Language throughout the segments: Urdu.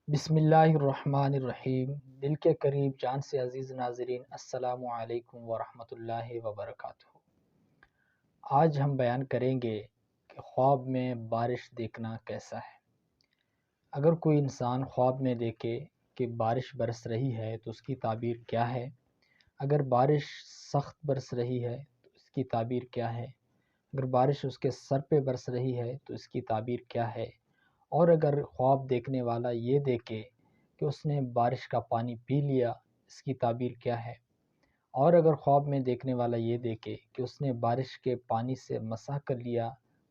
بسم اللہ الرحمن الرحیم۔ دل کے قریب جان سے عزیز ناظرین، السلام علیکم ورحمۃ اللہ وبرکاتہ۔ آج ہم بیان کریں گے کہ خواب میں بارش دیکھنا کیسا ہے۔ اگر کوئی انسان خواب میں دیکھے کہ بارش برس رہی ہے تو اس کی تعبیر کیا ہے؟ اگر بارش سخت برس رہی ہے تو اس کی تعبیر کیا ہے؟ اگر بارش اس کے سر پہ برس رہی ہے تو اس کی تعبیر کیا ہے؟ اور اگر خواب دیکھنے والا یہ دیکھے کہ اس نے بارش کا پانی پی لیا، اس کی تعبیر کیا ہے؟ اور اگر خواب میں دیکھنے والا یہ دیکھے کہ اس نے بارش کے پانی سے مسح کر لیا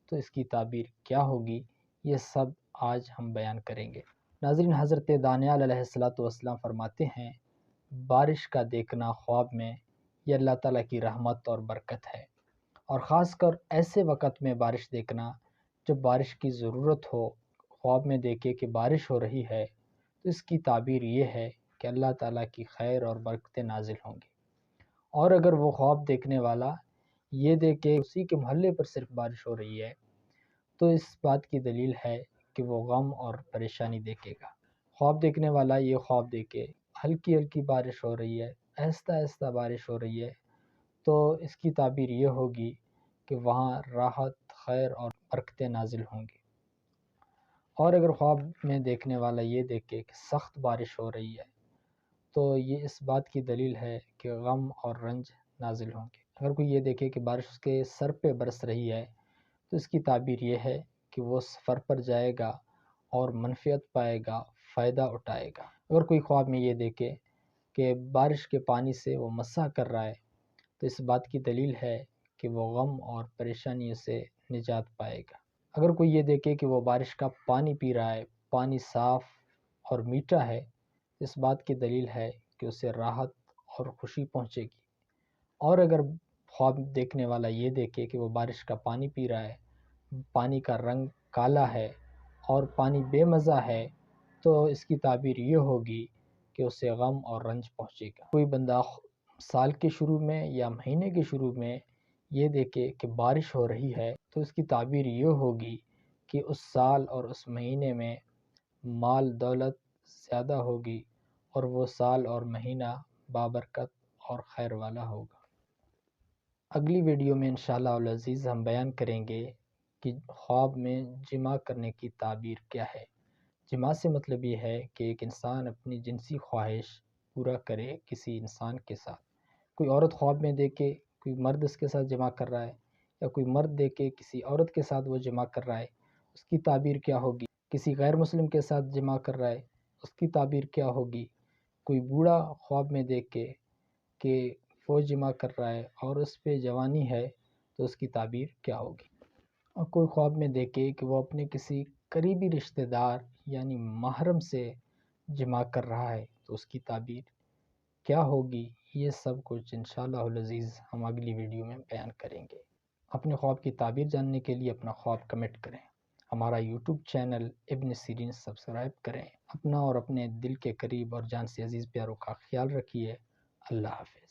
تو اس کی تعبیر کیا ہوگی؟ یہ سب آج ہم بیان کریں گے۔ ناظرین، حضرت دانیال علیہ السلام فرماتے ہیں، بارش کا دیکھنا خواب میں یہ اللہ تعالیٰ کی رحمت اور برکت ہے، اور خاص کر ایسے وقت میں بارش دیکھنا جب بارش کی ضرورت ہو۔ خواب میں دیکھے کہ بارش ہو رہی ہے تو اس کی تعبیر یہ ہے کہ اللہ تعالیٰ کی خیر اور برکتیں نازل ہوں گی۔ اور اگر وہ خواب دیکھنے والا یہ دیکھے اسی کے محلے پر صرف بارش ہو رہی ہے تو اس بات کی دلیل ہے کہ وہ غم اور پریشانی دیکھے گا۔ خواب دیکھنے والا یہ خواب دیکھے ہلکی ہلکی بارش ہو رہی ہے، آہستہ آہستہ بارش ہو رہی ہے، تو اس کی تعبیر یہ ہوگی کہ وہاں راحت، خیر اور برکتیں نازل ہوں گی۔ اور اگر خواب میں دیکھنے والا یہ دیکھے کہ سخت بارش ہو رہی ہے تو یہ اس بات کی دلیل ہے کہ غم اور رنج نازل ہوں گے۔ اگر کوئی یہ دیکھے کہ بارش اس کے سر پہ برس رہی ہے تو اس کی تعبیر یہ ہے کہ وہ سفر پر جائے گا اور منفعت پائے گا، فائدہ اٹھائے گا۔ اگر کوئی خواب میں یہ دیکھے کہ بارش کے پانی سے وہ مسح کر رہا ہے تو اس بات کی دلیل ہے کہ وہ غم اور پریشانیوں سے نجات پائے گا۔ اگر کوئی یہ دیکھے کہ وہ بارش کا پانی پی رہا ہے، پانی صاف اور میٹھا ہے، اس بات کی دلیل ہے کہ اسے راحت اور خوشی پہنچے گی۔ اور اگر خواب دیکھنے والا یہ دیکھے کہ وہ بارش کا پانی پی رہا ہے، پانی کا رنگ کالا ہے اور پانی بے مزہ ہے، تو اس کی تعبیر یہ ہوگی کہ اسے غم اور رنج پہنچے گا۔ کوئی بندہ سال کے شروع میں یا مہینے کے شروع میں یہ دیکھے کہ بارش ہو رہی ہے تو اس کی تعبیر یہ ہوگی کہ اس سال اور اس مہینے میں مال دولت زیادہ ہوگی اور وہ سال اور مہینہ بابرکت اور خیر والا ہوگا۔ اگلی ویڈیو میں انشاءاللہ العزیز ہم بیان کریں گے کہ خواب میں جمع کرنے کی تعبیر کیا ہے۔ جمع سے مطلب یہ ہے کہ ایک انسان اپنی جنسی خواہش پورا کرے کسی انسان کے ساتھ۔ کوئی عورت خواب میں دیکھے کوئی مرد اس کے ساتھ جمع کر رہا ہے، یا کوئی مرد دیکھے کسی عورت کے ساتھ وہ جمع کر رہا ہے، اس کی تعبیر کیا ہوگی؟ کسی غیر مسلم کے ساتھ جمع کر رہا ہے، اس کی تعبیر کیا ہوگی؟ کوئی بوڑھا خواب میں دیکھ کے کہ فوج جمع کر رہا ہے اور اس پہ جوانی ہے تو اس کی تعبیر کیا ہوگی؟ اور کوئی خواب میں دیکھے کہ وہ اپنے کسی قریبی رشتہ دار یعنی محرم سے جمع کر رہا ہے تو اس کی تعبیر کیا ہوگی؟ یہ سب کچھ انشاءاللہ العزیز ہم اگلی ویڈیو میں بیان کریں گے۔ اپنے خواب کی تعبیر جاننے کے لیے اپنا خواب کمنٹ کریں، ہمارا یوٹیوب چینل ابن سیرین سبسکرائب کریں۔ اپنا اور اپنے دل کے قریب اور جان سے عزیز پیاروں کا خیال رکھیے۔ اللہ حافظ۔